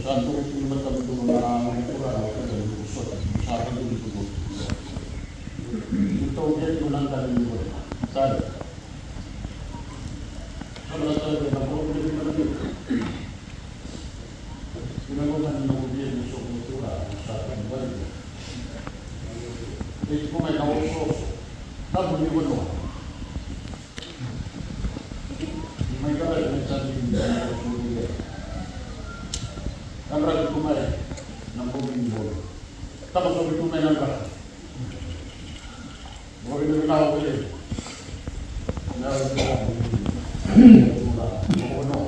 Saan turut yung matalo na natura o kaya usot sa akin yung tugot. Ito yan yung nang galing ko. Saan? Saan na tayo na problem na rin? Sinagunan ng ubiyan yung sukultura sa akin balik. Hindi ko may nauso. Saan mo yung ano? May kapal na sabi yung sukultura. Ang ragi kumay ng bumingbo. Tapos sabi kumay ng ragi. Huwag na ginagawa ko yun. Meron ko lang. Masura. Ano?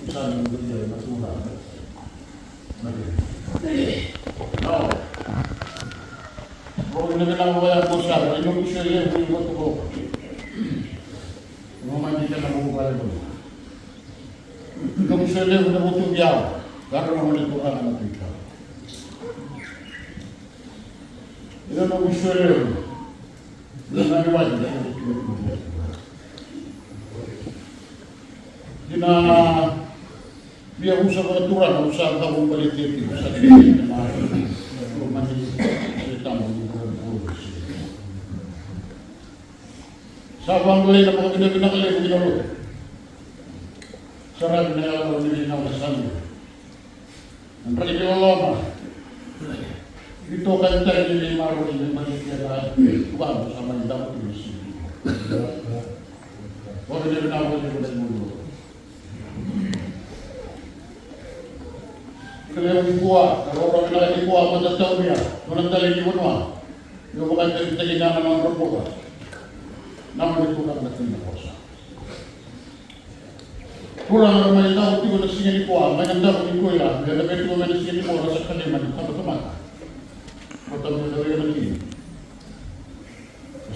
Saan yung ganyan? Masura. No. Huwag na ginagawa yung kursa. Inom ko siya yun. Huwag ko ko. Hindi ka namumukali ko. Inom siya yun. Huwag ko biyaw. Karena menentukan anak kita. Ini nak usul, dengan wajib. Jika dia usaha aturan, usaha kamu politik, usaha ini, mandi kita mengumpul. Sabang boleh nak bina kali begini loh. Serat ni kalau ni nak bersama. Ang regi loma ito kanta ni maro ni manitira tuwa sa mandang tulis. Wala din na ako sa mundo. Kaya yung kuwa, karoro na yung kuwa matataw niya. Nung nagdali ni Wano, yung mga kaginaman ng robo ka. Naman ito lang natin na kosa. Kurang ramai tahu tu nak sini kuah, macam dah bagi kuah. Dia dah betul macam sini kuah rasa kalimat, sama teman. Betul betul dia lagi.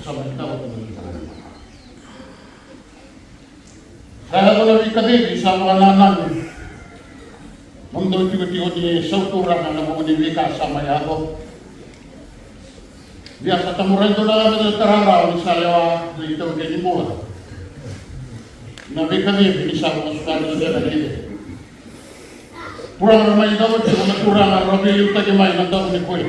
Sama tahu tu. Saya kalau dikatakan sama anak-anak ni, untuk tiba-tiba di satu orang yang mau diwika sama ya aku. Biasa temuran tu dah terarau misalnya itu jadi buah. Nabi kami bisa masukkan saudara kita. Kurang ramai tahu cuma kurang Rabi yuta kemai nanti ni koi.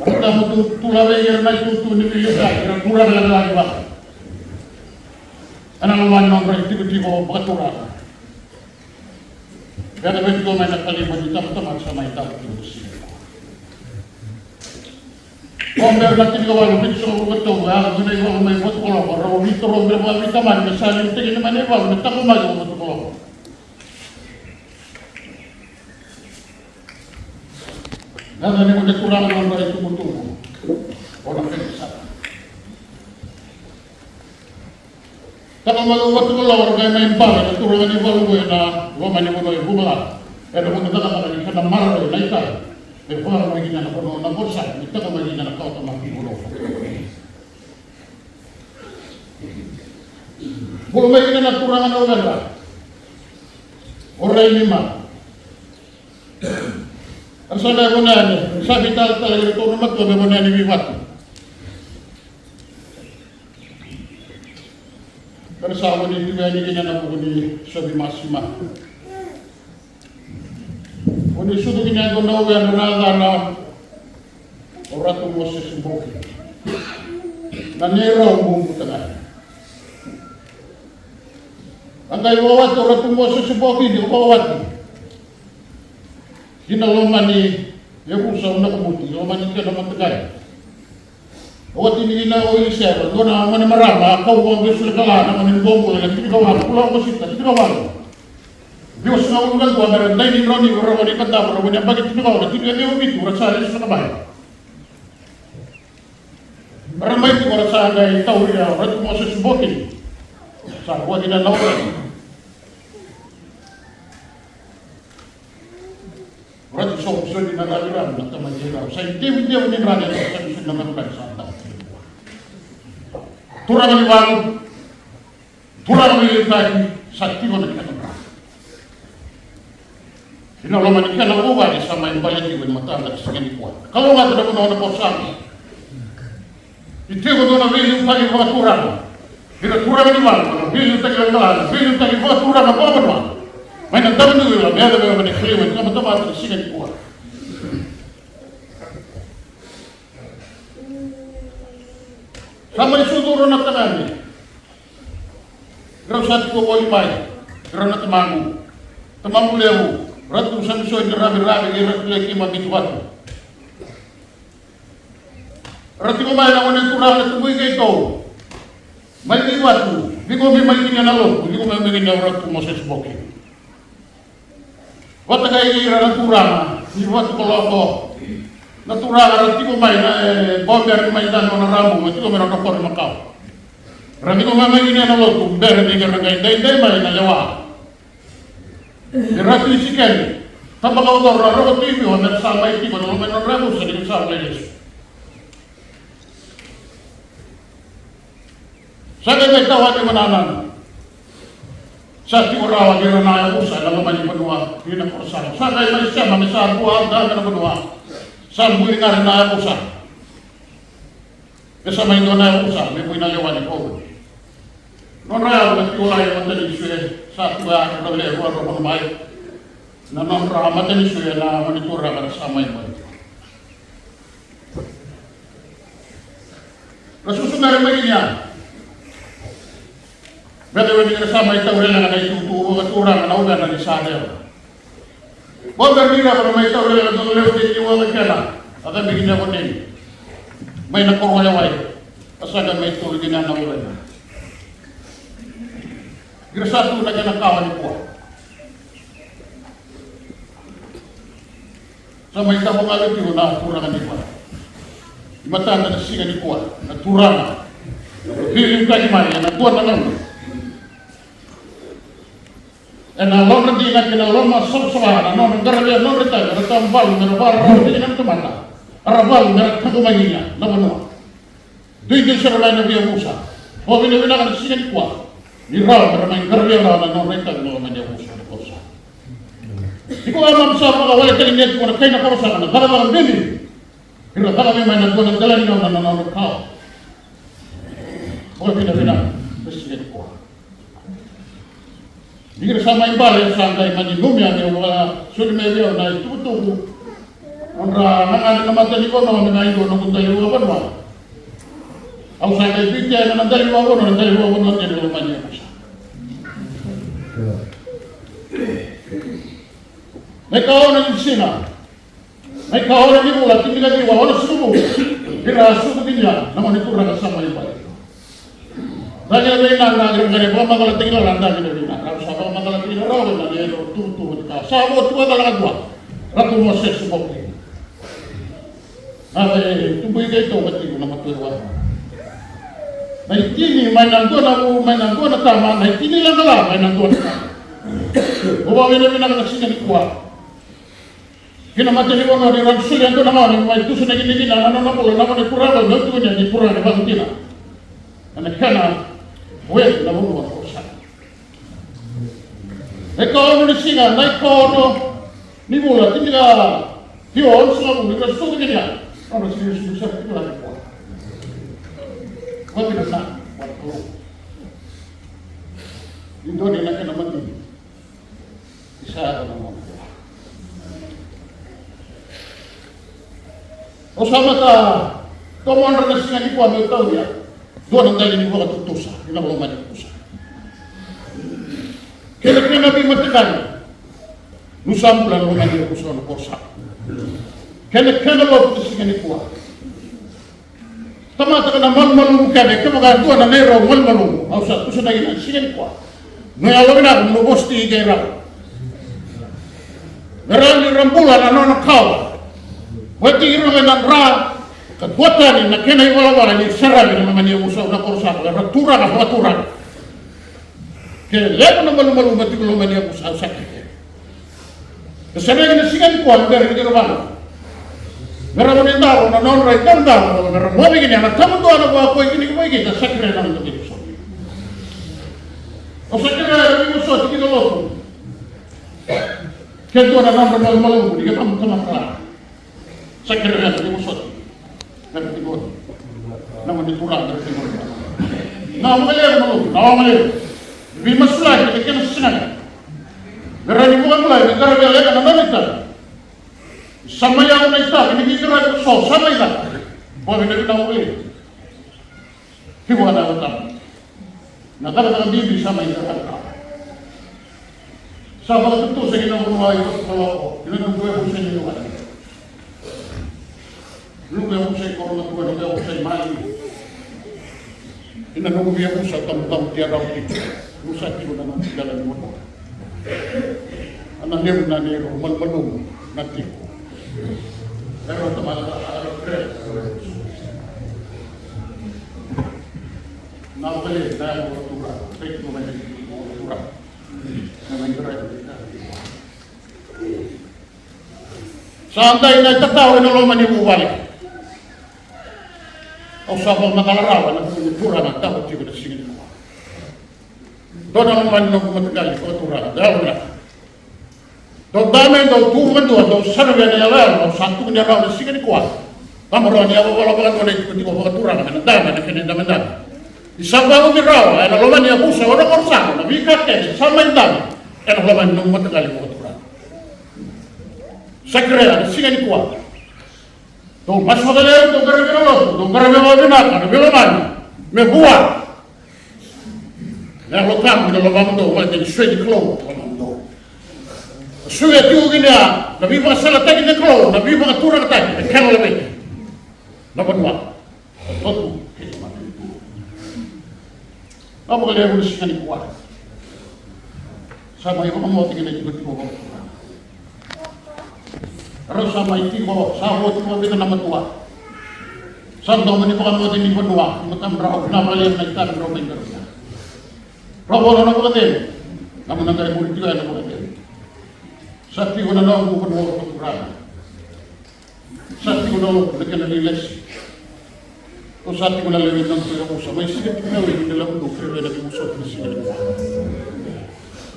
Kita mutu tulah bayar mai tutu ni yuta kurang lagi bah. Anak lawan nombor itu tiba beraturan. Biar betul mai nak kali bagi teman-teman sama itu terus. Komber natin gawa ng so betul ya, gunay ko may buat ko ro dito ro ba vitamin misalnya tingin naman ba nagta ko mag buat ko. Nana ni mo kurang ng ba ito buto. Wala ka sa. Kalau maluwat ko lang kay may pa, turuan ni balu na wa man mo no bumala. Pero kung nagtataka ka na maro na ita. Pero kung magiging na puno ng bursa, ito ka magiging na kao makibulo. Kung may naturangan na ulan ba? Oray lima. Ang sana ko na niya, sabi talaga ito na magkabe mo na ni Wiwat. Pero sa ako ni Wiwat, hindi niya na po ni sabi masima. Kung isudo ginagawa na uwi, na oratong mo sa Siboki. Nanira ang buong butangan. Ang kayo wawat, oratong mo sa Siboki, di ko wawat. Ginalaman ni Yerusa na kumuti, laman ni ka naman tagay. Awat ini na o isero, doon na man marama, kawang besul kala, naman yung bombo, nagtitigawan, pulang ko sita, titigawan. Diyos na ulang ko, meron na hindi rin yung rawan ikanda, rawan yung bagay titigawan, titigawan yung umito, rasali sa kabay. Maramay ko rasahan ay tawri na, rato mo sa Siboki. Sa huwag na naulan. Rato sa uso di nagaliran, nagtamagiraw. Sa hindi mo ni Rani, sa uso na manulan sa ata. Turang liwag, turang liwag, sa tiro na kinatang. Sinalaman ka ng uwan, isama yung balikiwan matanda sa ganikuan. Kalau nga ito na po sa amin. Ito ko doon na bilyung tayo mga turang. Turang liwag, bilyung tayo lang nalang, bilyung tayo mga turang na pamanuan. May nagtabi nyo yun, may ada ba manikliwan, kamatama at sigan ko. Sama isuduro na tangan Graw sa ko ko imay, graw na tamamu. Tamamu lewu, ratu sa misoy na rabi-rabi, ratu leki mabitwatu. Ratu ko may naman ng turang na tumoy kay ito. May iwatu, di ko may malikin na lalo, di ko may malikin na ratu mo sa sboki. Wata kay ira na turang, di watu ko loko. Na turang, ratu ko may na bomber may dano na ramo, di ko may nakapor makaw. Rati ko mamay na lalo, bere di ka rangay, day may nalawa. Rati si Ken, tapos ako daw, raro TV, o nagsama iti ko, naman may ramo sa dito sa Yesu. Sa may tawag yung mananan, sa tiwarawa, gano'n na ayaw sa naman yung manuwa, yun ang kursahan. Sa may siya, mamisahan po, ang dami na manuwa, sa buhay nga rin na ayaw sa. Kasi may doon na ayaw sa, may buhay na yawan ni Paul. Non raya ba tiwala yung matali suya sa tuwa na lewa ro mga may na non raya matali suya na manitura ka sa may may. Nasusunod rin niya. Bete wani ka sa may tawre na itutuo ka tura na uga na isada. Bober dira ka may tawre na do lewa di wa ka na. Ada bigyan ko din. May nakurwa way. Asaga may turo din na uga. Girasatu na ka nakawan ni po. Sa may tabo nga ito na turangan ni po. Imatanda na siya ni po. Naturangan. Hiling ka ni Maria. Natuan na lang. E na lom na di na kinalom na sabsabahan. Ano nang garabia. Ano rita. Ratambal. Narabal. Hindi na tumanda. Arabal. Naratagumahin niya. Namanua. Doon siya rin na biya musa. O binibina ka na siya ni po. Iraw, maraming karya na nangyayta ng mga manyaw sa kosa. Di ko alam sa mga wala kalingit ko na kayo na kosa ka na dalawa ang bini. Pero dalawa may nagwa ng dalan nyo na nanonod kao. Huwag pinapina, president ko. Di ka sama yung balay sa angkay maninumya niyo wala sulimebyo na itutuko. Unra, nanganin na matali ko na nangayin ko nung dalawa ba. Ang sa kay pitya na dalawa ko na dalawa ko na dalawa manyaw sa. May kawanan yung sina. May kawanan yung ulat, hindi ka diwa, wala sumo. Kira sumo din yan, naman ito na kasama yung balik. Dahil na rin ang naging ganyan, baka magalating na lang, dahil na rin na. Kaya sa baka magalating na rin, na rin, tutuwa ka. Sa mo, tuwa talaga dwa. Rato mo sa sumok. Tuboy ka ito, ba't ito na matuwa? May tini, may nanggo na tama, may tini lang ka lang, may nanggo na tama. Bumawi na rin ang nagsinan kuwa. Kinamatili ko na rin ang sulian ko naman, may tuso na ginigina, ano na po, naman ay puragal, nagtuwa niya, di puragal, bakit na? Nagkana, buwet na bunuwa ko sa. Ikaw ano ni singa, na ikaw ano, ni mula, hindi ka, hiyon, sa mga mula, gusto ko ganyan. Ano, sinusunod sa ito lang po. Huwag na sa, wala ko. Yung doon, ilan ka naman din. Isa ako naman. O sama ka, tumon rin na singa ni Juan, yung tao niya. Doon ang dali ni Juan katutusa, yun ang mga manitusa. Kaya na nabi matikan, nusambulan mo nga niya ko sa nakorsa. Kaya na wag ito singa ni Juan. Tamata ka na malmalong ka, kaya mga doon na nero, malmalong. Mausa, kusa na yun, singa ni Juan. Ngayon na, lumubos ti ikay raw. Narang rambulan, ano na kawa. Wati irumin ang ra, kadwatan na kinay wala-wala ni sarang na naman yung usaw na korsa, ratura na ratura. Kaya lepo na malumalumati ko naman yung usaw sa kaya. Kasi na sigan ko, ang gari ka naman. Meron yung tao na non-right ng tao, meron mo bigyan niya, nagtamang doon ako ako, hindi ko makikita, sakre naman ito dito. O sakre na yung usaw, hindi ko loko. Kaya doon na naman malumalumati, hindi ka tamang ka. Sakre na yung usaw. Dari tigon, naman diturang dari tigon. Nawamalero malu, nawamalero. Lebih masalah kita kena senang. Karena mulai negara bela kan nanita. Sama yang nanita ini kita so sama itu. Boleh kita tahu boleh. Tiba ada utang. Nah kalau dia bisa main terhadap. Sama itu saya kena berbuat kalau ini gue pusing itu kan. Lu gue pusing kalau gue pusing main. Ina nunggu dia pusat tamu tiada waktu. Pusat itu dalam jalan motor. Anak dia benar dia rumah belum nanti. Kalau teman ada keren. Nak beli dah turun. Baik tu macam turun. Namanya keren. Santai nak tahu ini lo mani balik. O sabang makalarawan ang pura na tapos di ko na sige nila. Doon ang man nung kumatagali ko tura dahil na. Doon dami doon tuman doon doon sarap yan niya doon satu niya raw na sige nila. Kamaro niya wala pa doon ito di ko tura na dami na kinindam dami. Isang bago ni raw ay nalaman niya busa wala korsa na bikat yan sama yung dami. Ay nalaman nung kumatagali ko tura. Sakre na sige nila. तो बस बदले तो घर में वो भी ना कर बिलो मान मैं हुआ मैं लोग काम में लोग हम तो वो दिन शुरू करो शुरू क्यों गया नबी बसला तक ने करो नबी बका तुरंत तक खेल ले ना बनवा तो अब गले वो सिखाने को sama ibu kamu tinggal di bawah. Terus sama itu bawa sahut itu kita nama tua. Santo menipukan mau ini berdua, macam berapa kenapa lihat naik tan berapa ini terusnya. Berapa orang nak berkata, kamu nak cari murid juga nak berkata. Sakti guna nak bukan orang berperang. Sakti guna dekat dari les. Terus sakti guna lewat dalam tujuh musuh. Masih sedikit lewat di dalam tujuh kerja dari musuh di sini.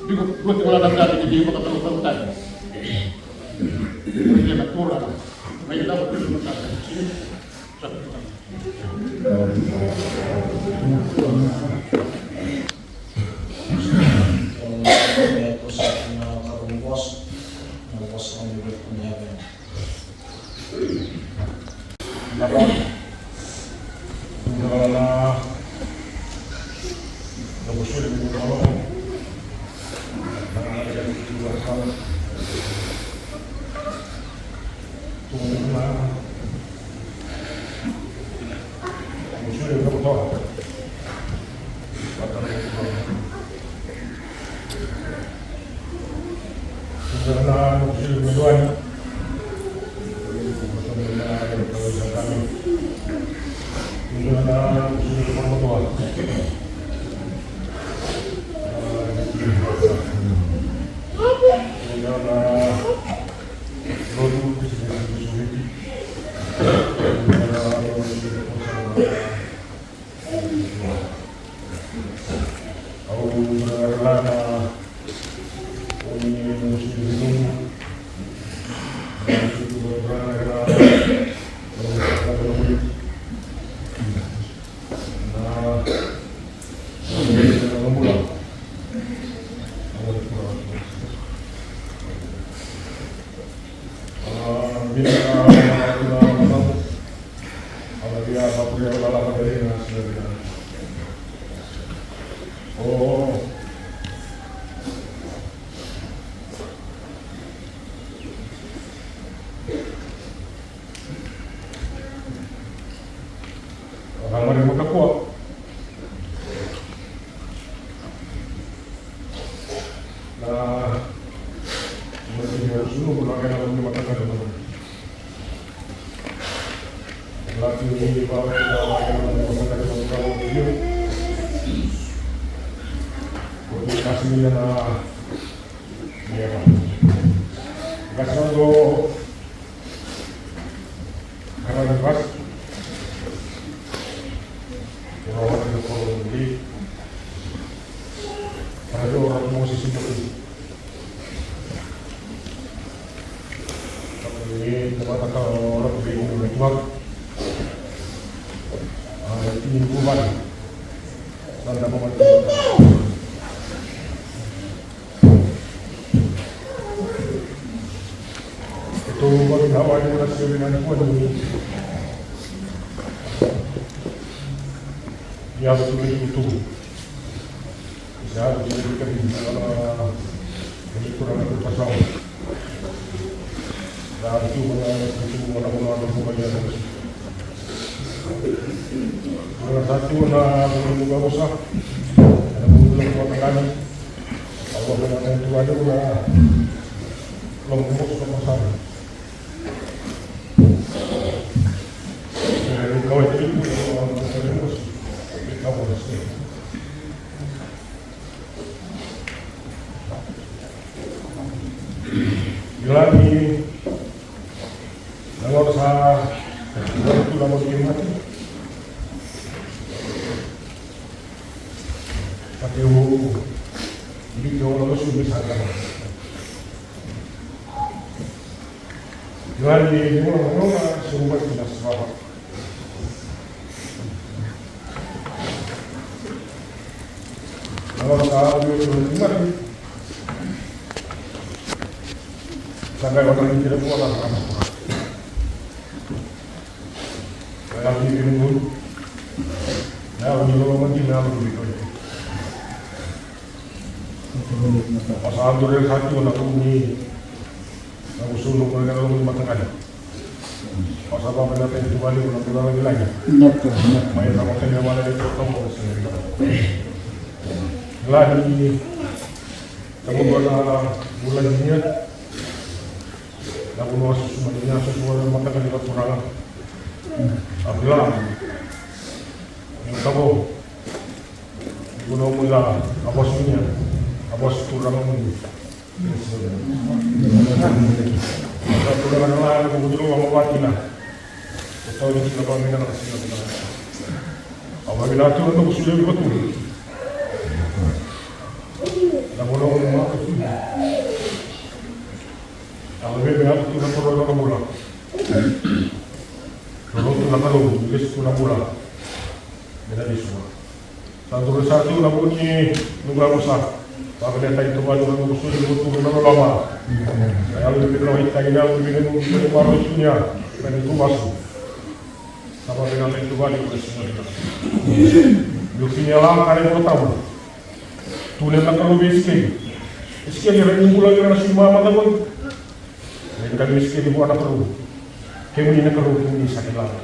Juga buat kalau nak cari jadi bakal terlalu tadi. Ini natural. Mereka dapat bermasalah. maginawa niyo na siya na po ni ya betul itu ya jadi kami ini kurang itu pasal dan itu orang-orang bukannya orang satu na bukan usah ada bukan buat kami Allah benar itu ada na lombok ke pasar kau itu lagi nggak usah itu lama mati tapi ini jauh lebih susah kan lagi ini orang semua tidak salah kalau salah itu gimana sampai orang ini tidak puas sama saya lagi bingung nah ini kalau mati nah lebih baik pasal tu dari hati orang ini aku suruh mereka lalu matang pasal apa mereka itu balik orang lagi lagi main sama kena mana itu kamu lagi kamu bulan ini lagu nuas semuanya semua mata kan kita kurang apabila yang tahu guna mula abosnya abos kurang mungkin kalau dengan lain aku dulu mau mati lah tahu ni kita kami nak kasih kita apabila tu untuk sudah betul lagu nuas kalau bebek aku tu nak perlu nak mula, kalau tu nak perlu, jadi tu nak mula, beda di semua. Satu nak bunyi nunggu besar, kalau dia tak itu baru nak usul itu nak lama. Kalau dia bilang kita ini aku bilang nunggu baru itunya, dan itu masuk. Sama dengan itu baru boleh semua. Lukinya lah kali pertama, tu nak kalau bisik, bisik ni orang nunggu lagi nak semua mata pun. Kami miskin ibu anak perlu, kami ini perlu kami sakit lagi.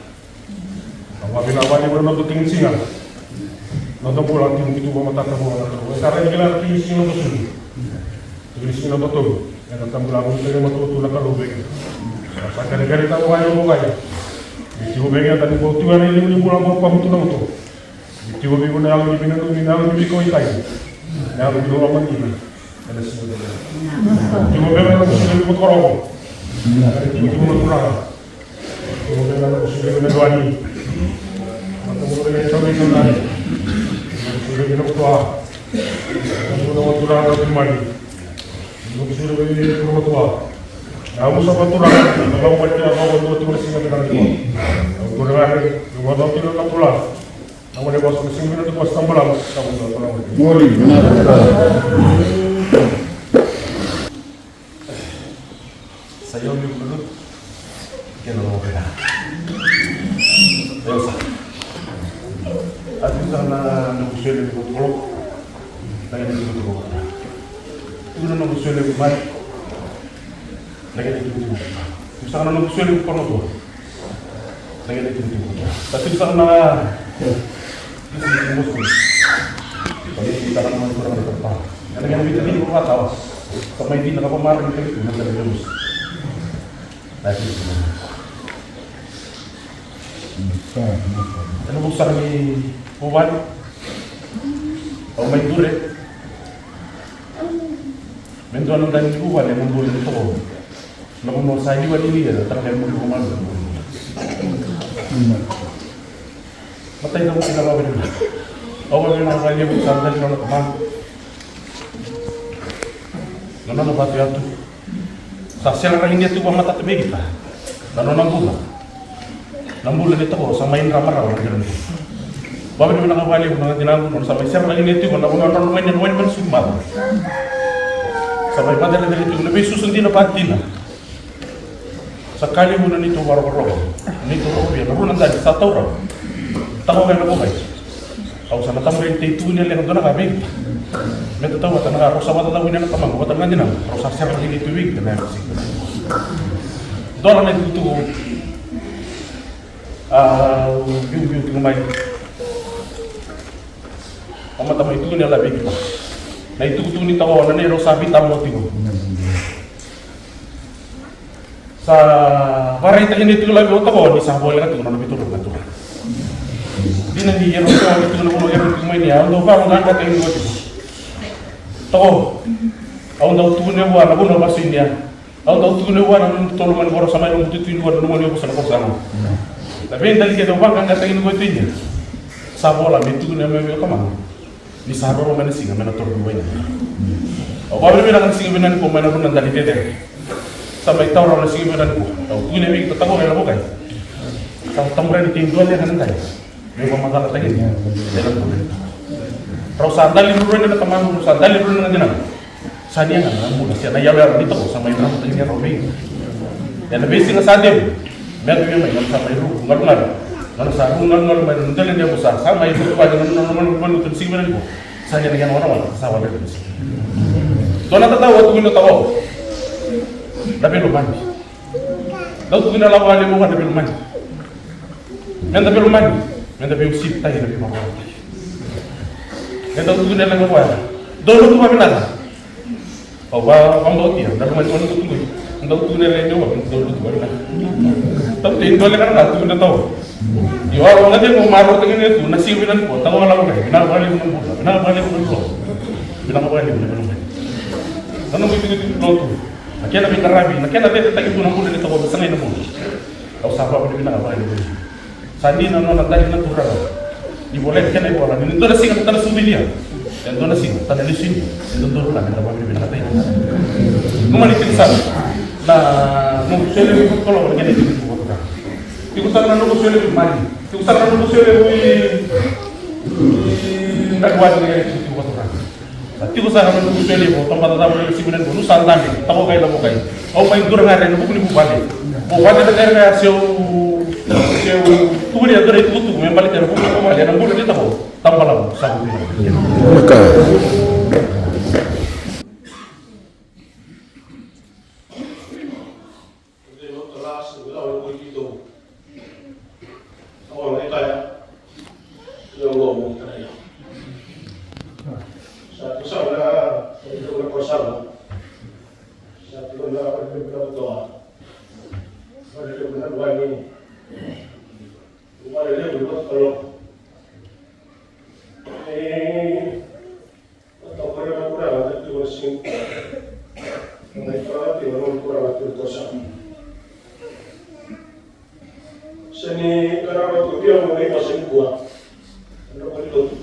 Apabila awalnya bernonton tinggi singa, nonton pulang tinggi itu bawa mata terbuang. Sekarang ini kita tinggi singa tu sendiri, tinggi singa betul. Yang datang pulang kita mata tu nak perlu bagi. Sekarang negara kita bukan yang bukan. Itu bagi tadi buktian ini pulang bawa kamu tu nak tu. Itu bagi pun yang lebih kau ikai, yang lebih orang ini. Ada semua. Itu bagi yang lebih berkorong. Itu kurang. Kemudian aku sudah meneduani. Maka mulai coba itu lagi. Sudah minum tua. Sudah waktu orang kembali. Sudah beri rumah tua. Aku sama turang. Kalau baca apa waktu itu masih dengan dia. Aku turang. Rumah tua tidak nak pulang. Namun dia bos mesin itu bos tambalan. Kamu dah pulang. Mori, benar. Saya ambil dulu, kita mau beda. Dosa. Aku sana nunggu di botol, lagi di botol. Itu nunggu di mat, lagi di botol. Sana nunggu di botol, lagi di botol. Tapi sana di botol. Kalau kita kan mau kurang ada tempat. Karena yang kita ini kurang tahu. Sama ini nak apa marah kita itu nanti ada terus. Lagi semua. Ano buksan ni Puwan? O may dure? Mendo anong dahil ni Puwan, yung mundulin ito ko. Nakuno sa iwan ini, talagang muli kumalo. Matay na mo sinababin nila. O wala na kanya buksan dahil na nakaman. Ano na ba ito yato? Sa siya lang hindi ito ba matatabig kita? Ano nang buha? Nang bulan ito ko, sa main ramar ako na gano'n. Bakit naman nakawali ko mga tinanong sa may siya lang hindi ito ko, nakunan naman yan, wala naman sumad. Sa may padala na ito, nabay susundin na pati na. Sekali muna nito waro-waro. Nito ro biar ro nanda sa tawra. Tawo nga ko kay. Aw sa natamo yung titu niya lang doon na kami. Meto tawo ta nga ro sa mata tawo niya na tamang wata nga dinam. Ro sa sir lagi nito wig na si. Doon na nito yung tingmay. Pamata mo itu niya labi ko. Na itu ni tawo na ni ro sabi tamo tigo. Sa variety ini itu lagi otak di sahbo lagi tu nabi turun tu. Di nanti yang orang itu nak orang yang main ya, orang orang nak kata ini tu. Tahu, orang tahu tu ni buat, aku nak pasien dia. Orang tahu tu ni buat, orang tolong mana orang sama orang tu ni buat, orang ni bukan apa sana. Tapi yang tadi kita orang kan kata ini tu ini. Sahbo lah, itu ni memang kaman. Di sahbo orang mana sih, mana turun buat. Orang ni orang sih mana ni pun mana pun nanti dia. Sampai tahu orang nasi beran ko. Tahu tu ni kita tahu orang bukan. Tahu tamu orang di Indo ni kan tak. Mereka masalah lagi. Dalam tu. Terus sandal itu orang ni tamam sandal itu orang ni nak. Sania kan, mula siapa yang orang itu sama yang orang tanya Robi. Dan lebih sih ngesadem. Mereka memang yang sama itu ngar. Kalau sarung ngar main nonton dia besar sama itu pada nonton nonton sih beran ko. Sania dengan orang sama dia. Tuan tak tahu waktu itu tahu. Tapi lumayan. Lalu tu kita lawan dia tapi lumayan. Yang tapi lumayan, yang tapi usip tay tapi mau. Yang tu kita lawan apa? Dulu tu apa nak? Oh, kamu dia. Dalam macam tu tu. Untuk tu kita lawan dulu tu apa nak? Tapi Indo le kan tu kita tahu. Yo orang dia mau marah dengan itu nasi binan ko. Tahu orang apa? Binar balik pun boleh. Binar balik pun boleh. Binar balik pun boleh. Tanam itu tu. Nakian nabi karabi, nakian nabi tak itu namun ini tahu besar ini namun. Kau sahabat apa dia apa ini? Sandi namun nanti kita turun. Dibolehkan ibu orang ini tu nasi kita nasi dia, dan tu nasi kita nasi itu turun lah kita boleh bina kata ini. Numani kita nah, nunggu sele itu kalau begini itu buat apa? Kita tak nunggu sele itu mari, kita tak nunggu sele itu nak buat ini itu buat apa? Tigo sa naman ko sele mo tama tama mo si binan ko no sandang tawo kay lamo kay o may dur nga ren buku ni bubale o wala na nga siyo tuwi ya dere tutu me balik ya buku ko mali na buku dito ko tambala sa buku maka Seni karena waktu dia mau masih gua, kalau itu,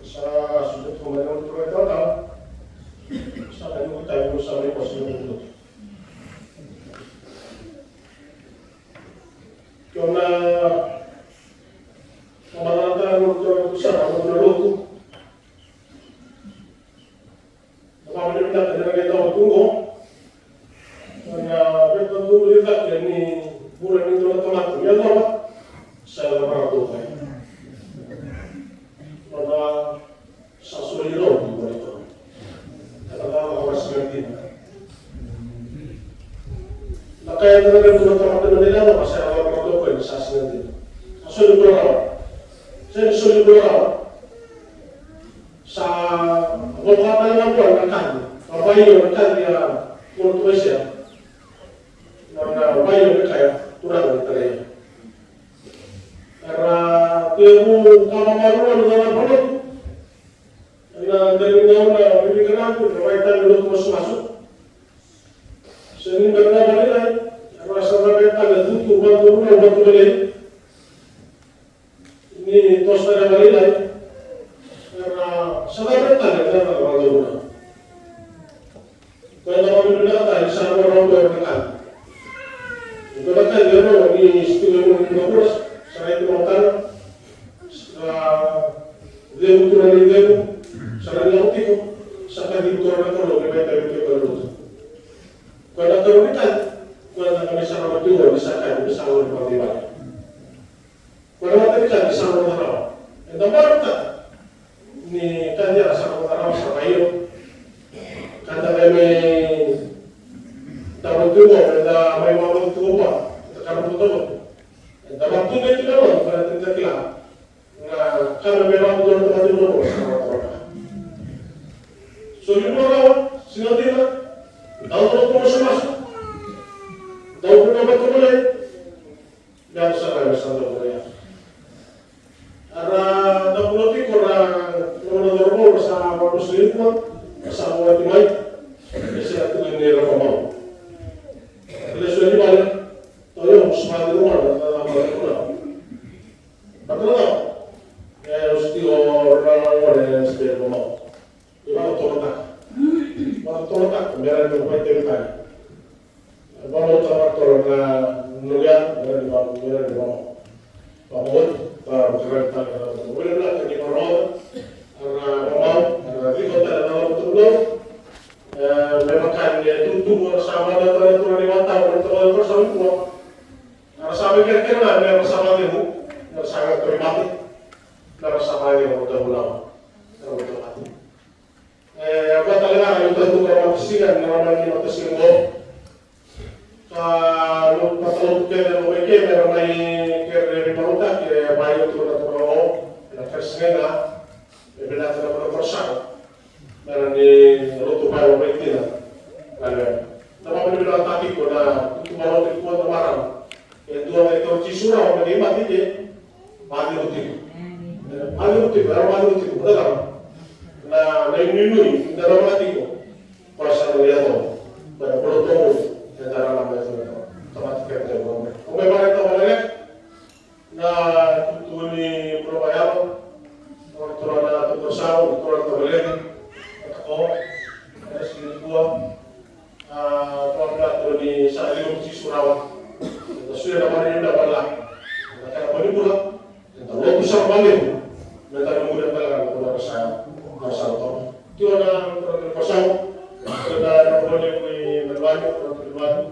saya sudah kemarin untuk itu tahu, saya mau tahu saya masih itu. Karena kemarin untuk saya mau lalu, kalau dia tidak ada kita tunggu, karena betul betul lihat ini. Bulan itu teman ya Allah saya orang tua karena sesuai roh buat itu karena orang seperti maka yang terkait dengan teman-teman ini apa saya orang tua ini saya sendiri sesuai berapa saya sesuai berapa saya buat apa yang apa yang dia untuk saya apa yang kayak kurang terlihat. Karena tiap kalau malu dengan perut, dari mana pemikiran itu berkaitan dengan masuk. Sehingga benar balik, karena sampai ada tutup bantu balik. Ini tos dari balik, karena sampai ada orang tua. Kalau orang tua tak bisa orang tua berkata. Kalau dia mau di studio menguras, saya itu makan, dia butuh lagi dia, saya lihat itu, saya di koran kalau kita itu kalau kalau kita kita salo di pantai. Pada waktu itu kan salo terawa. Entah baru tak ni kan dia salo terawa sama iyo. Kata kami tahun itu ada mai mau itu apa? Kalau betul. Entah waktu itu kan pada tidak kilang. Nah, kalau memang betul tempat itu sama terawa. So you know sinatina tahun itu masuk. Tahun pertama tu boleh. Biasa saya selalu boleh. Ada tahun itu orang dorong bersama muslim bersama orang timai. Biasa tu ini orang mau. Kalau sudah di balik, tahu yang semua di rumah dalam balik pulau. Betul tak? Mesti orang seperti mau. Ibarat tolak tak, biar dia buat terlihat. Bawa traktor na nulian, di bawah. Bangun, bergerak tangan. Boleh nak di bawah, bawah, di kota dalam betul. Memang kan dia tutup bersama dengan tuan di mata, orang bersama itu. Bersama kira-kira dia bersama dia, bersama terima, bersama dia mudah ulang, mudah mati. Apa talaga yung tanto ka mapasigan na naman yung mapasigan mo nung patulog ka na lumike meron may kaya maruta kaya bayo ito na ito na kersingan na ibinata na mga korsan meron ni luto pa yung may tina naman bilang tapi ko na tumalong ito ko na marang kaya doon na ito chisura o mag-iba hindi magi-lutin pero magi-lutin madalang na nainuinui dalam hatiku kuasa melihat pada perutmu dan cara nama itu tempat kerja kamu. Memang itu boleh na tutuni probayar orang ada tutur saw orang boleh aku sini gua program tu sa ilmu si Surawat sudah nama dia dah lah kata apa ni pula kalau besar balik minta mudah dalam kepada saya masalah itu ada pasal ada boleh berbanyak berbanyak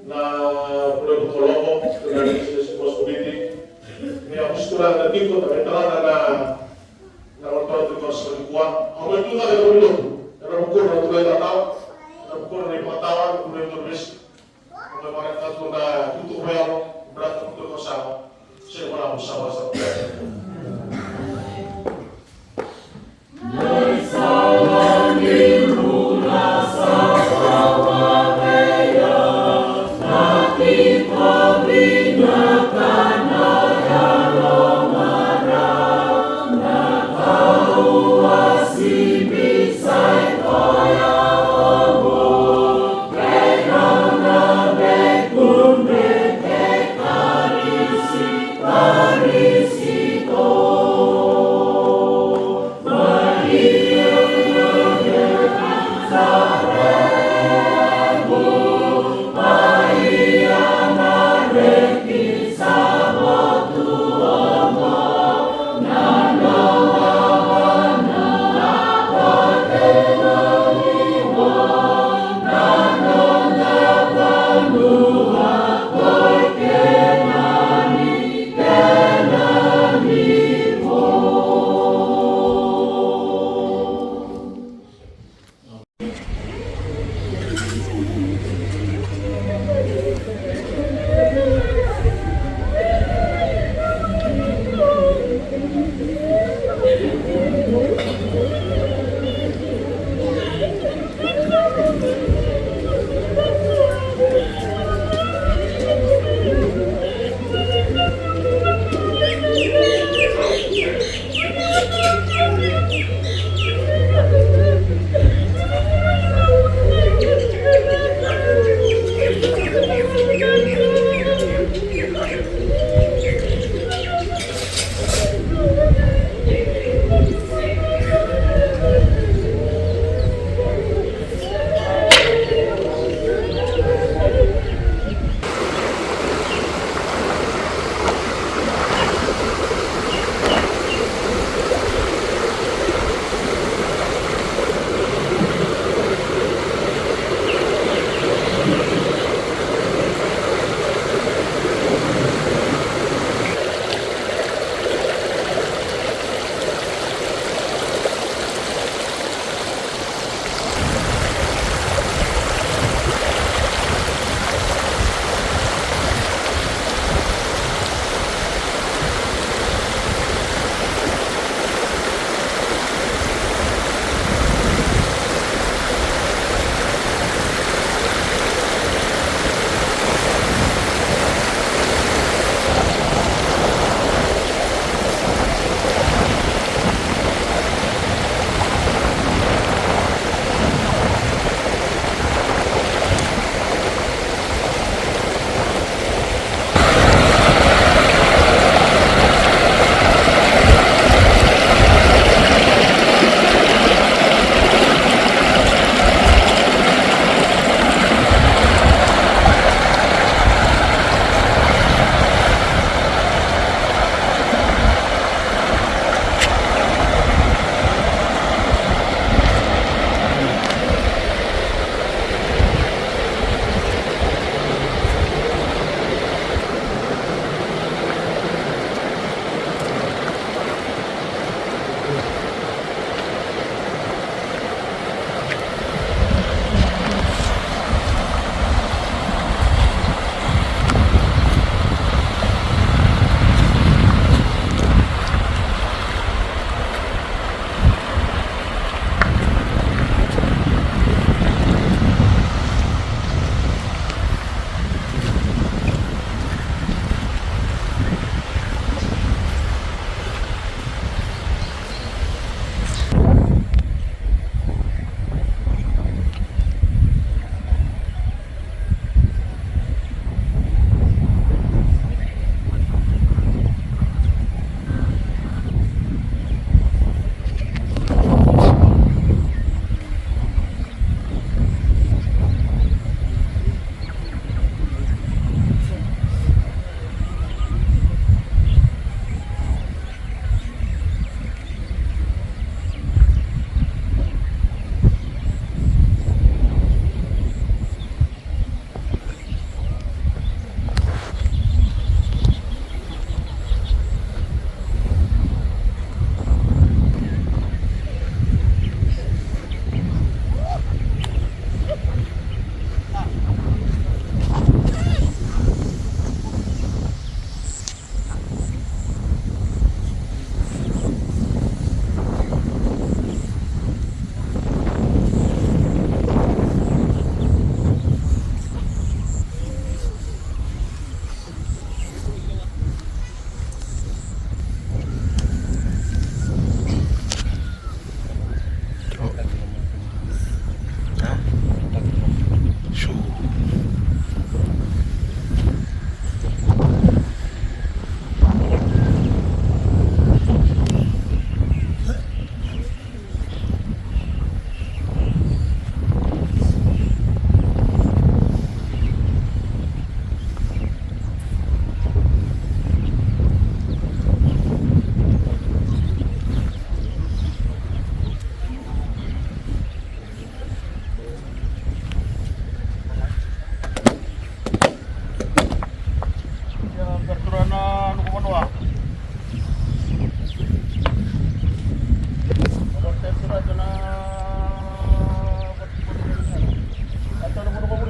na boleh bertolong dengan sisi politik ini aku sekarang nanti tu tapi terang na orang tu kos kuat apa itu tak ada boleh ada buku orang tu dah tahu ada buku dari pengetahuan kemudian tulis oleh mereka tu dah tutup bayar berat untuk kosong saya malah bersama-sama. Bisa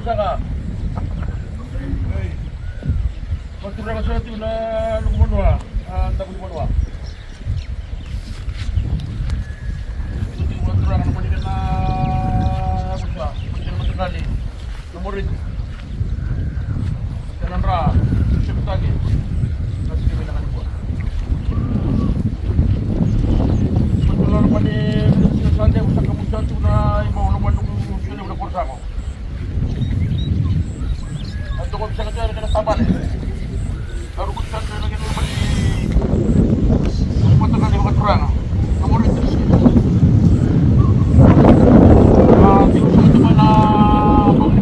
saka. Waktu berapa saya tu na lukuman dua, tak boleh dua. Itu waktu orang nak pergi kena apa? Pergi mana kali? Nomor itu. Jangan rah, siapa lagi? Masih kena nak buat. Betul orang pada santai usah kamu jatuh na ibu nomor tu sudah boleh kursa kau. Atau kau bisa kena sabar. Baru kita lagi nomor di foto kali buat orang nomor itu tinggal satu mana bogi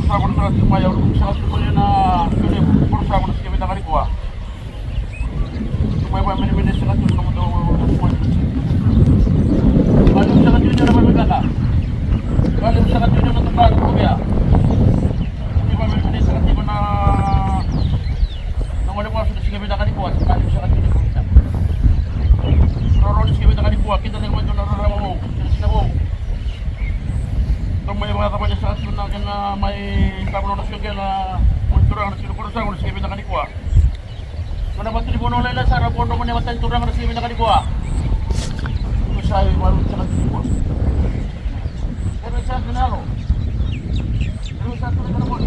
sama dengan cuma yang satu mana na kene berusaha untuk kita kali kuah cuma yang mana sangat tu kamu tahu kalau sangat tu jangan berkata kalau sangat tu jangan tempat kau ya kita tengok macam orang mau, kita mau. Tomai mga kapatid sa atin na may tapon na siya na kultura na sila kursa kung sige na kanikuha. Mana ba tuli bono lala sa rapon mo na matan turang na sige na kanikuha. Kung siya ay malu sa kanikuha. Pero sa kanalo. Pero sa kanalo mo.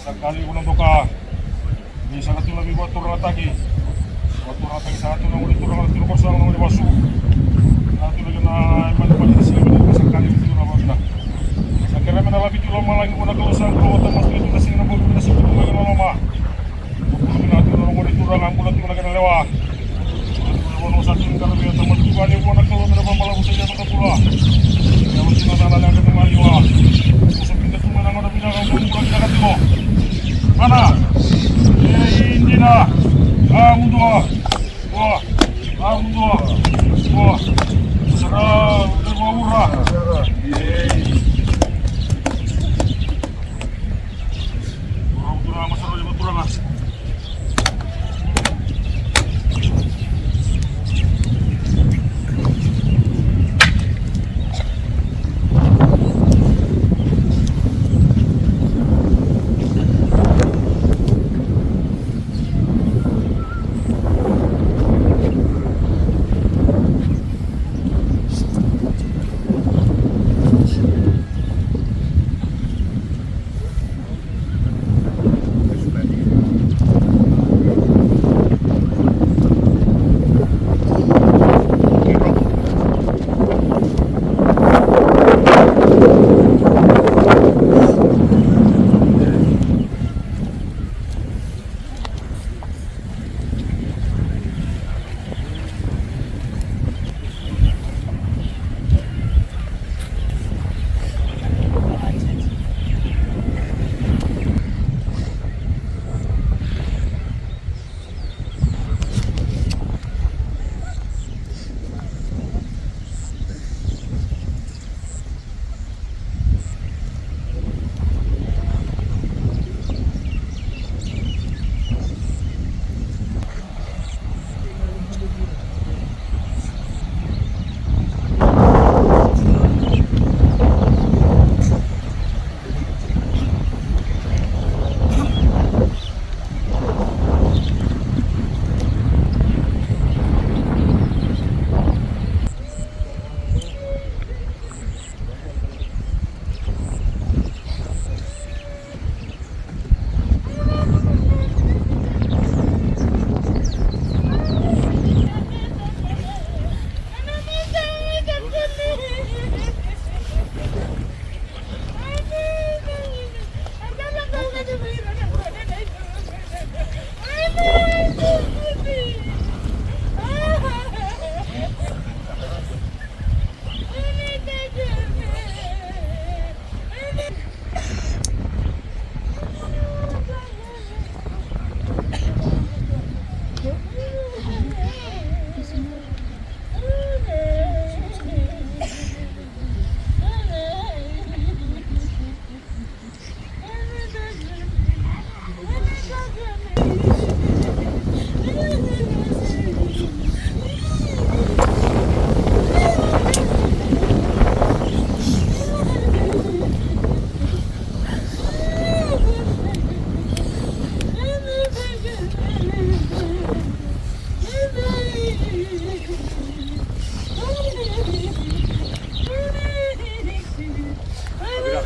Sekali unang doka, di sangat tu lebih buat turun lagi satu nang ulit turun lagi turun bersama nang ulit masuk. Nanti lagi na iman di sini sekali itu nama kita. Sekarang mana lagi tu lama lagi pun ada usaha kalau teman itu nasi nang boleh nasi tu lagi lama. Mungkin nanti nang ulit turun ambulan tu lagi lewat. Kalau satu kalau dia teman tu ada pun nak kalau mana malam saja tak pula. Ya mungkin ada lagi yang kembali wah. Musuh kita tu mana ada bina kamu bukan kita tu. Mana? Ini dah. Mundur. Wah. Mundur. Wah. Serah udah murah. Orang masalah juga kurang lah.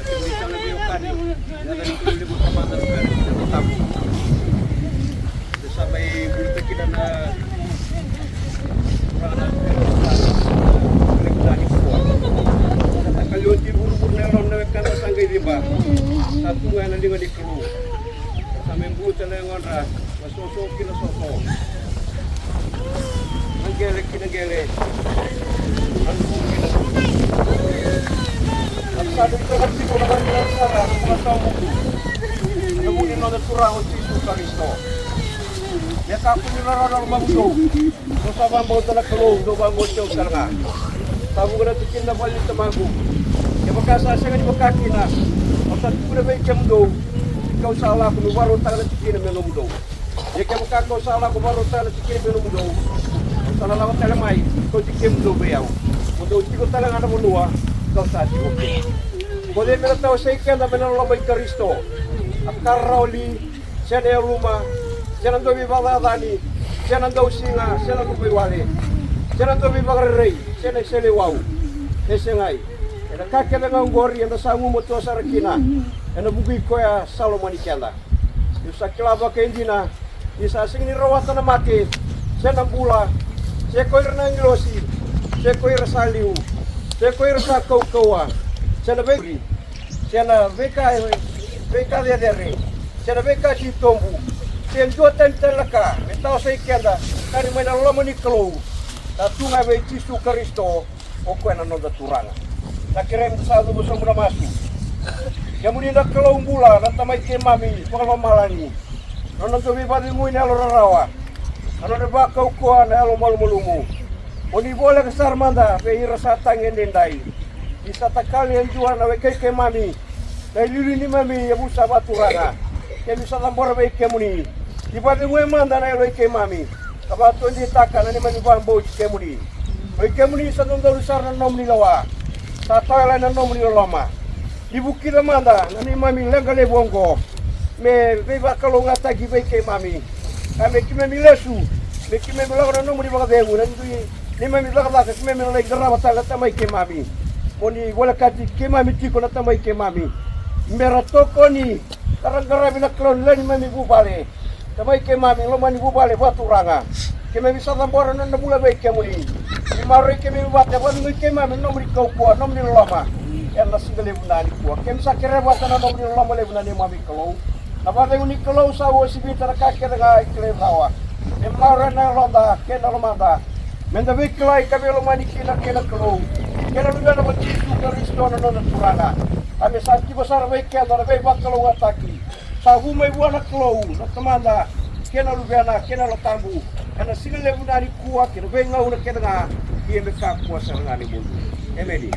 Bisa lebih ukani. Jangan dipilih berkembang dari kita tetap. Sampai bulan kita na rana dari kuat. Kalau di buru-buru nelon nekan sanggai riba. Satu ngana di kelu. Sampai bulan telengon ras. Masosok kina sosok. Ngelek kina gelek. Ada itu kan sih kalau kita sekarang kita tahu. Kemudian ada kurang untuk Kristo. Ya kaku ni orang bangso. So bang bau telah keluar, do bang bocor sekarang. Tahu kena tikin dah balik temagu. Ya bekas saya ni bekas kina. Pasal tu dah baik do. Kau salah aku baru tak ada tikin minum do. Ya bekas kau salah aku baru tak ada tikin minum do. Salah lawat telemai, kau tikin do bayau. Untuk tiga talang ada menua, kau tak cukup. Kau dia mula tahu saya kena menang lomba Kristo. Akar rauli, saya ada rumah. Jangan tu bibaga dani, jangan tu singa, jangan tu biwale, jangan tu bibaga rei, jangan selewau, kesengai. Ena kakek dengan gori, ena sangu motor sarakina, ena bubi koya Salomon ikela. Yusa kelaba kendina, yusa sing ni rawatan mati, jangan bula, sekoir nanglosi, sekoir saliu, sekoir sakau kawa, jangan beri, jangan beka dia dere, jangan beka si tombu. Penjuatan telaka, metau saya kenda, kari mana lama ni keluh, tapi ngai Yesus Kristo, aku yang nonda turanga. Tak kira satu musuh mula masuk. Kemudian nak keluh bula, nanti mai kemami, pengalam malani. Nonda tu bibadi mui ni alo rawa, nonda bakau kuah ni alo malu malumu. Oni boleh kesar manda, behi rasa tangen dendai. Bisa tak kalian jual nawe kemami, dari lulu ni mami ya busa baturanga. Kami salam bora baik kemuni. Di pada gue manda na baik kemami. Kabat tu di takkan ni mami bambu kemuni. Baik kemuni sadon daru sarna nom ni lawa. Satu yang lain nom ni lama. Di bukit manda nani mami lenggale bongo. Me beba kalau ngata gi baik kemami. Kami kemami lesu. Me kemami lawan nom ni baga debu. Nanti ni mami baga baga kemami lagi gerah batala tamai kemami. Oni boleh kati kemami tiko na tamai kemami. Meratoko ni. Karang-karang bila klon lain mami bubale. Tamai kemami lo mani bubale batu ranga. Kemami satamboran na mula baik kemuni. Imari kemami batu batu kemami nomri kau kuah nomri lama. Erna singgale bunani kuah. Kem sakira batu na nomri lama le bunani mami kalau. Nabate uni kalau sawo sibita kakek dengan iklim sawa. Imari na londa kena lomanda. Menda baik kelai kami lo mani kena kalau. Kena juga nama Yesus Kristo na nona turana. Kami sakit besar baik kena baik bakal wataki. Sahu mai buana kelau, na kemana? Kena lu biana, kena lu tambu. Karena single lebu dari kuah, kena baik ngau nak kena dia mereka kuasa ngani mundu. Emedi.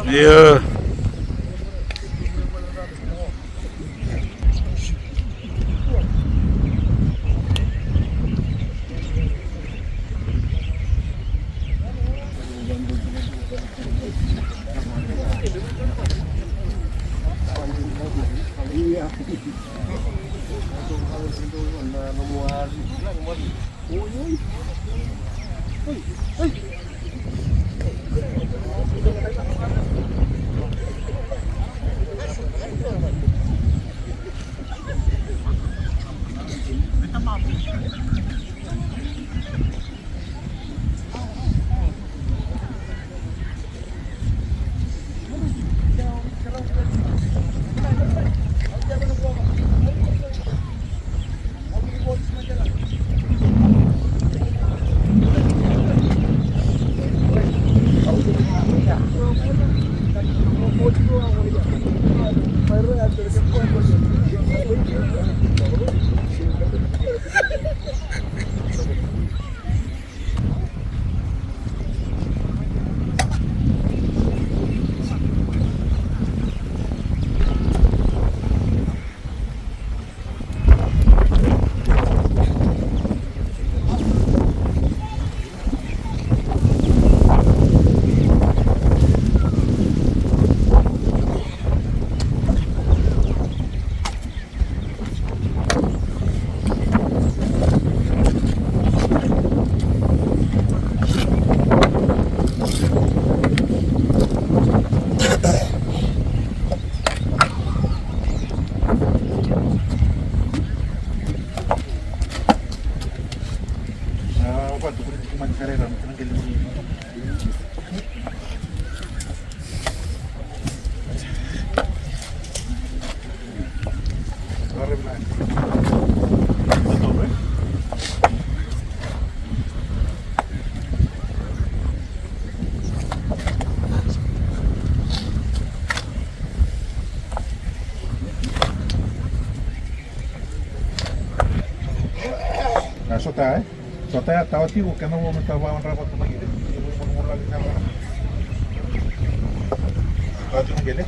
Iya. quanto kuman karera nangil mo. Sota ya tahu tigo karena mau minta bawa rapat lagi deh. Mau lagi sama. Baju ngele.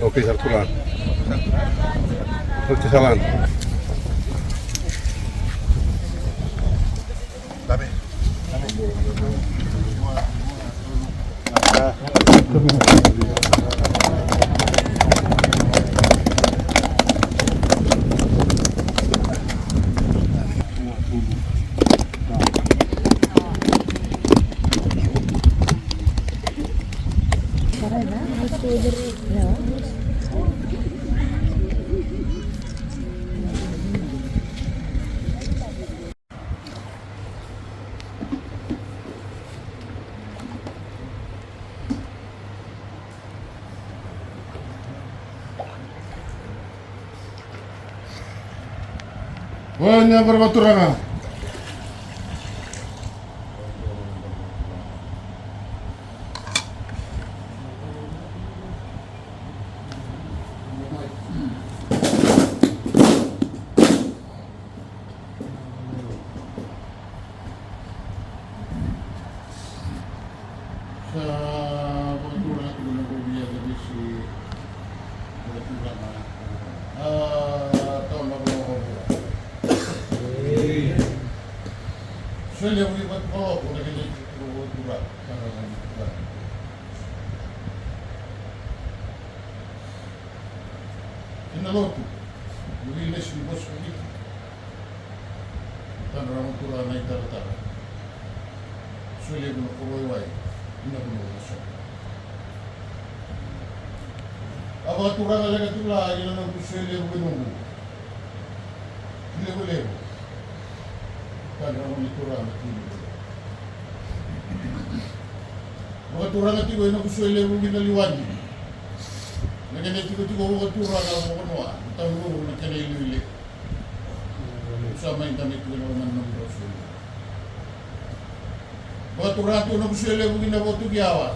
Oke, sarkulan. Salan. Dami. Wanya berbaturangan. Saya lihat buat udah gini berat. Ini lotu, begini sih bos ini. Kan orang tua naik tar. Saya lihat buat kawai, ini belum masuk. Apa aturan lagi tu lah, yang nak saya lihat begini. Ini boleh. Kan orang itu orang itu. Waktu orang itu yang aku suai mungkin liwan. Naga itu waktu orang kalau mau nuah, tahu lu nak kena ilu. Sama internet itu orang mana nak suai. Waktu orang itu nak suai mungkin waktu kiawa.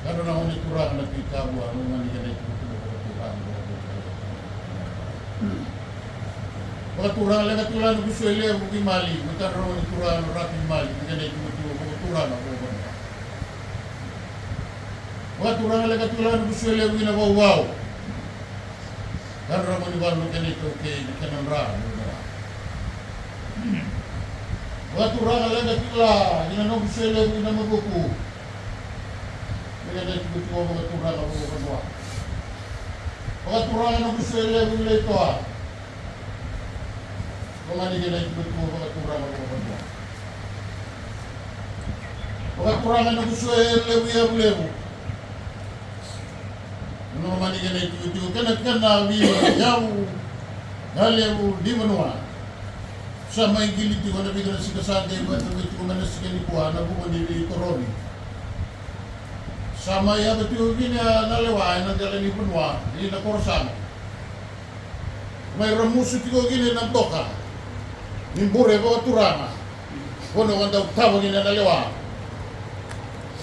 Kan orang itu orang nak kita buat, orang mana kena itu orang. Turang lagi tulan kusuele buki mali, mutar ro turang rapi mali, kena itu turang aku benda. Turang lagi tulan kusuele buki na wow. Karena mau dibangun kena itu ke kanan rah. Turang lagi tulan, ina no kusuele buki na mabuku. Kena itu turang aku benda. Turang no kusuele buki na itu. Kemana dia naik betul turang aku benda. Turang aku sesuai lebu. Kemana dia naik betul kan nabi jauh lebu di mana. Sama yang gili tu kalau kita si kesante buat begitu kemana sekali kuah nak bukan di koroni. Sama ya betul gini nalewa nak jalan di benua di nak korsan. May ramusu tigo gini nak toka. Nimbure bawa turama, kono kan tahu tahu gini ada lewat,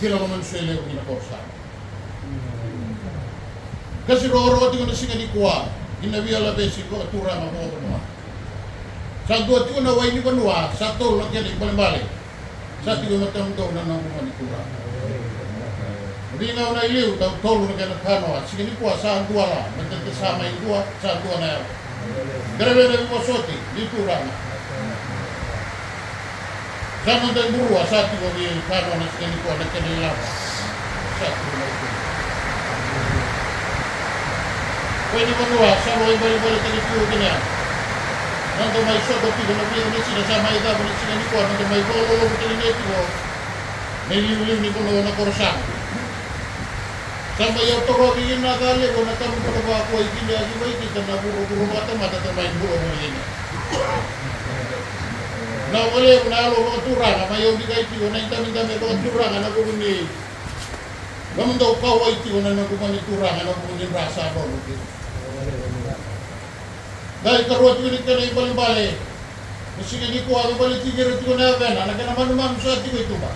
kira manusia lewu gini korsa. Kasi roh tu kan singa di kuah, gini biar lah besi bawa turama bawa benua. Satu tu na wai ni benua, satu lagi ni balik, satu tu macam tu na nanggung di turama. Tapi ngau na iliu tahu tolu na kena kano, singa di kuah sah dua lah, macam sama yang dua, sah dua na. Gara-gara bosoti di turama. Sama dengan buruh satu bagi kano nak sekali kuat nak kena lama satu lagi. Kau ini berdua sama yang balik tadi tu kena. Nanti mai sok tapi kalau dia ni sudah sama itu boleh sekali kuat nanti mai bolo betul ni tu. Meliu ni pun nak korsan. Sampai yang teruk ini nak kali kau nak tahu berapa aku ini lagi baik kita nak buruh mata termain buruh ini. Na boleh menalo bawa turang, apa yang dikaiti, orang yang minta bawa turang, anak aku ni. Kamu tahu kau itu orang aku punya turang, anak aku punya rasa apa begitu. Dari keruat ini kena balik. Mesti ni kuah balik tiga itu kena apa? Anak kena manusia itu bah.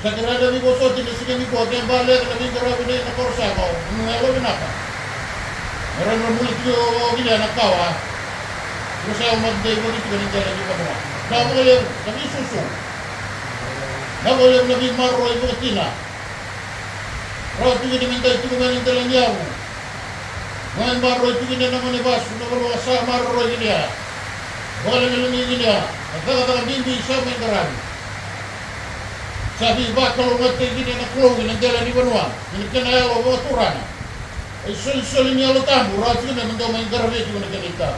Sekarang ada bosot ini mesti ni kuah yang balik kena kerap ini nak korsa kau. Mengalau kenapa? Orang mulut itu gini anak kau ah. Terus saya umat dia itu dengan jalan di bawah. Tak boleh kami susu. Tak boleh lebih marah itu ketina. Kalau tu diminta itu dengan jalan jauh. Dengan marah itu dengan nama nebas. Sudah berwasa marah ini dia. Boleh melindungi ini dia. Kata-kata bimbi sama yang terang. Sabi bakal umat ini nak keluar dengan jalan di bawah. Ini kena Allah bawa turun. Isul ini Allah tambur. Ratu ini mentok main kerja itu dengan kita.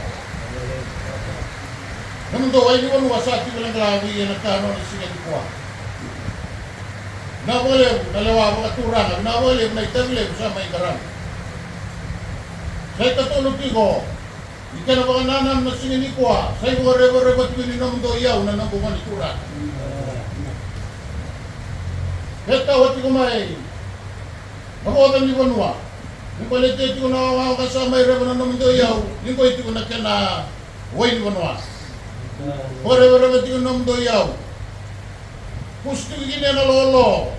Namun doa ini pun wasati bilang kelabi yang nakano di sini di kuah. Nak boleh nalewa mga turang, nak boleh naik tablet sama ikaran. Saya katulog tigo, ikan apa nanam na sini di kuah. Saya boleh berebut ini namun doa yaw na nanggungan di turang. Kita wati kumai, makuatan di benua. Yung palit itu na kasama irebut na namun doa yaw, yung ko itu na kena wain benua. Orang-orang itu nom doyau, pustu gini na lolo,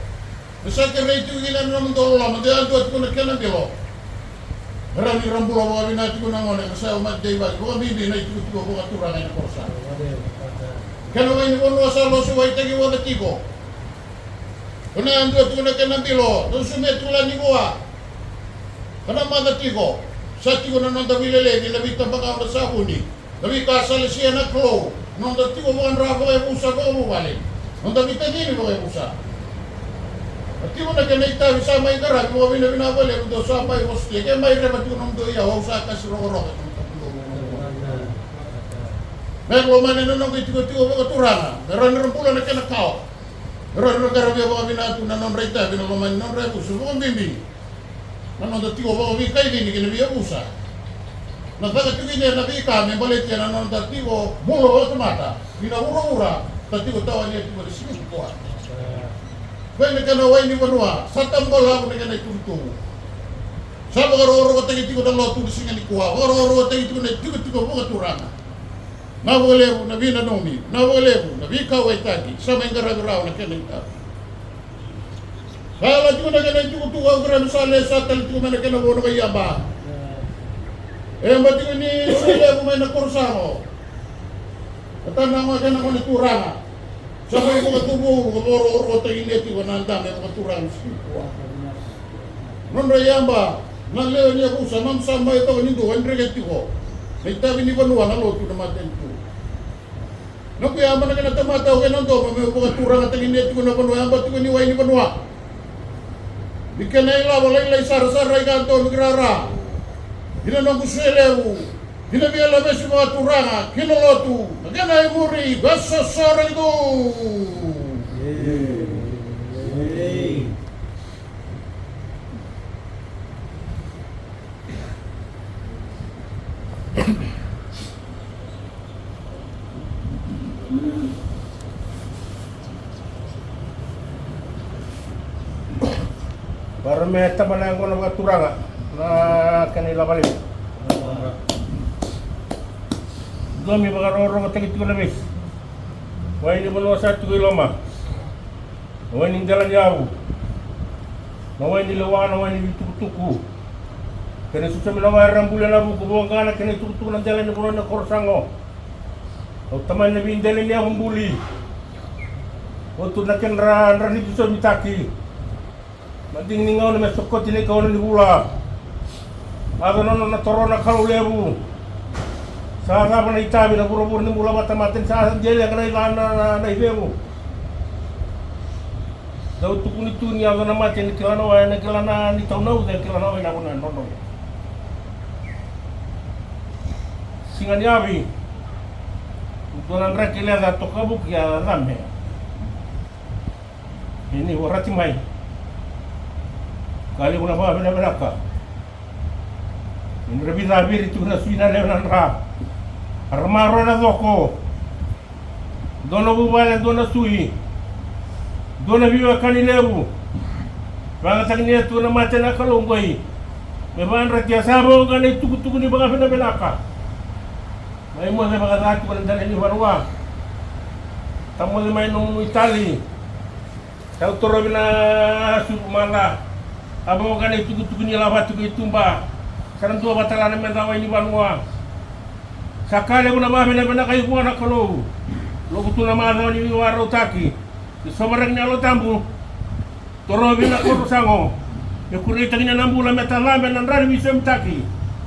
besar kerja itu gini na nom dolo, macam tu aku nak kena bilo. Orang ni rambu lawa bina itu nak mana, saya umat dewa, bukan bibi na itu bukan turang yang korsa. Kalau ini pun wasa lo suai tegi wala tigo, kena andu tu nak kena bilo, tu sumet tulan ni gua, kena mata tigo, satu kena nonton bilele, di lebih tempat kau bersahuni. Tapi kasal siya na klo, nung dati ko bukan rabo kayo pusa ko bumalik. Nung dati gini ko kayo pusa. At di mo na kanita, sama yung karag, mo kami na binabalik, do sama yung hostel, kaya may rebat yung nung doya, sa kasi roko-roko. Meron ko man nung ito-ito ko turanga, meron rin pula na kanakaw. Meron rin karabi ako kami na ito na nung rita, binalaman nung repo, subukang bimbi. Nung dati ko kami kayo gini, kinabiya pusa. Nagbagat yung ganyan, nabi kami, balit yan, ano, dati ko, bulo sa mata, ginawura-ura, dati ko tawa niya, ito, sinus ko. Kaya nagkanaway ni Manua, sa tambal ako na ganay tuntung. Sa mga roro ko tayo, ito ko ng loto, singa ni Kuha, mga roro ko tayo, ito ko na, ito ko mga turanga. Nawalevo, nabi na nomi, nawalevo, nabi kaway tagi, sa mga garagaraw na kanay tagi. Kaya lang ko na ganay, ito ko tuwa, sa lesa, talit ko na kanawano kay Yaba. Eh, ba't ko ni Sila may nakursamo. Katana mo dyan ako ni Turanga. Sabay ko katubo, kaporo-oro tayo ineti ko na ang dami ko Turanga. Noon rayamba, nang leo niya ko sa mamsama ito ko nindo, Henry ko. Nagtabi ni Banua, naloto na matin ko. Nung kaya man na natamataw kayo nang doon, may mga Turanga tayo ineti ko na Banua, ang ba't ko niway ni Banua. Di ka na ila, walay sara-saray ka ito, nagrara. Hinanong ko siya leo. Hinabiyala ba si mga Turanga, kinoloto, naganay muri, basa sarang ito. Para may tabanan ko ng mga Turanga na kanila balik. Kami mga rorong at tagit ko na bis. Huwag hindi mo naman sa ito ko iloma. Huwag hindi dalan yaw. Huwag hindi lawakan, huwag hindi tukutuku. Kaya susami na mga rambulan na buko. Buwang ka na kaya tukutuku ng dalan na buwan ng korsango. O taman na bindalan niya akong buli. O ito na kanran dito sa mitaki. Madingningaw na may sukot, tinikaw na ni Bula. Ako na natoro na kalulebu. Sa pa na itabi na puro-puro ni Bula matamatin sa asan dyan yang na ibebu. Daw tukun itu niya ako na mati, nakilanawa ni Taunaw, nakilanawa na ako na nono. Singa niyabi. Doon ang rakilya na tokabuk ya rame. Ini warati mai. Kali ko na ba ka. Ini rabi zabir itu na suina lewanan ra. Armaro na doko. Dono bubala dono sui. Dono biwa kanilebu. Banga tagniya tu na mate na kalunggoy. Meban rakia sabo gani tuku-tuku ni banga belaka. May mo sa mga dati ko ng dala ni Warwa. Tamo ni may nung Itali. Sa utoro na sumala. Abo mo gani tuku-tuku ni labat ko itumba. Sarang tua batala na mendaway ni Warwa. Sakali ko na ba na kayo kuha na kalo. Logo tu na mga ni Warwa taki. Somarang niya lo tambu. Torobi na kurusango. Yung kurita niya ng bula metalamen ng rari misem taki.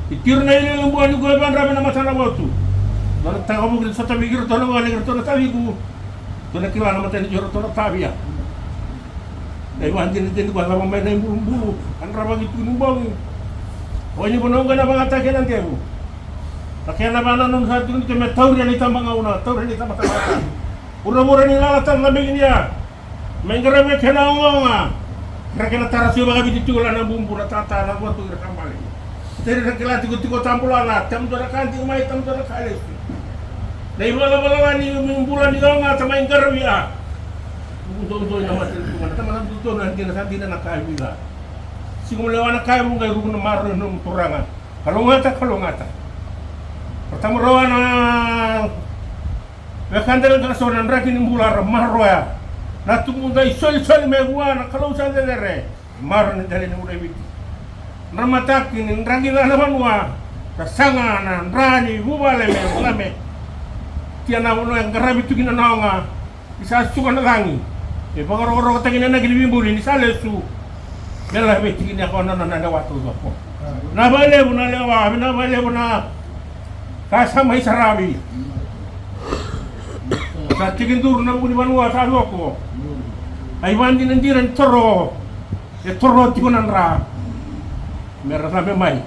Itir na ilang buwan ni Gueban rabi na masana watu. Doon tayo mo sa tabi giro to na wala giro to na tabi ko. Doon na kiwa naman tayo giro to na tabi ya. Dahil wahandi din ko alam may na yung bulu. Ang rabag ito yung bong. O ini bunong ka na mga takin ang tiyago. Kaya na ba na nung sa ito nito may tauri na itang mga una. Tauri na itang matamata. Ura-ura nila latang labing niya. May ngarami kinawang nga. Kaya kinataras yung mga bititulan ng bumbu na tata na buwan ito irakambali. Dari nakilati ko tiko tampulana. Tam doon na kanti umay, tam doon na kalis. Dahil wala ni yung bulan ni nga sa may ngarami ah. Doon na matilungan. Tama na dito na hindi na nakaibiga. Sigumulawa na kaya mong gayro na maro ng turangan. Kalungata. Pertama rawa na Wakandal ka so nan rakin bular marroya. Natumunda isol me buana kalau sa dere. Mar ni dale ni udai biti. Namatakin rangi na naman wa. Kasanga na rani bubale me lame. Tiana wono yang garabi tu kina naonga. Isa suka na langi. E pagoro ko tagina na gilibimbuli ni salesu. Mela biti kini ako na nanda watu ko. Nabale buna lewa, nabale buna. Kasama isarabi. Sa tingin duro na muni Banua sa loko. Ay wandi nandiran toro. E toro ti kunan ra. Mera sabe mai.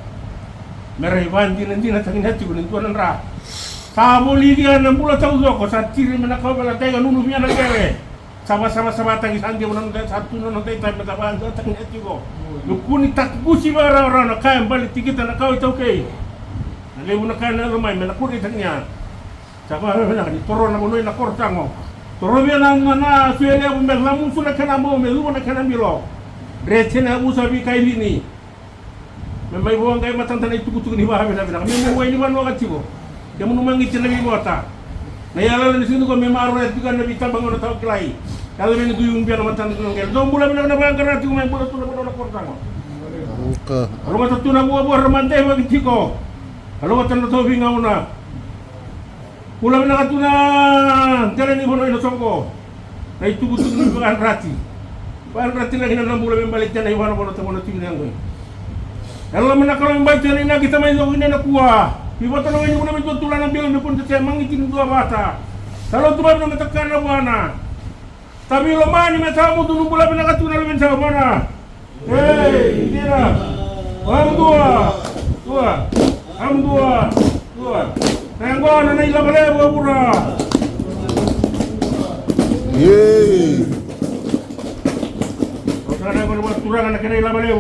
Mera wandi nandiran tangin hati kunan tuan ra. Sa boli dia nan pula tau loko sa tiri menakaw bala tega nunu miya na kewe. Sama-sama tangi sangi unan satu non tay tay metaban tangin hati ko. Lukuni takbusi bara ora na kaya balik tikita na kau itau kay. Nalebu na kaya na rumay menakuri tangnya. Saka na ni toro na monoy na kortango. Toro biya na suele mo lamun sula kana mo me lumo na kana milo. Retena usabi kay bini. May buwang kay matanta na itukutuk ni bahabe na bina. May way ni man wakati ko. Kamu numangit na bimota. Nayala na sino ko may maro at bigan na bitabang na tao klay. Kala may naguyong biya na matanta ko ngel. Do mula na bang karati ko may bulat na kortango. Buka. Ro matatu na buwa ramante magiti ko. Kalau kata na tobi nga una, Pula na katuna jalan ni bono ino songko. Tay tugu tugu ni rati. Bahan rati lagi na bula balik dyan ay wala bono tamono tingin yang gue. Kalau menakal membaca ini kita main ini nak kuah. Ibu tanah ini muna betul tulan ambil pun saya mangitin dua bata. Kalau tuan nak tekan mana? Tapi lemah ni macam tu dulu bola bina katuna lebih jauh mana? Hei, tira. Dua. Tengok nana ilah boleh buat pura. Yeay. Kalau nak buat pura nak kena ilah boleh.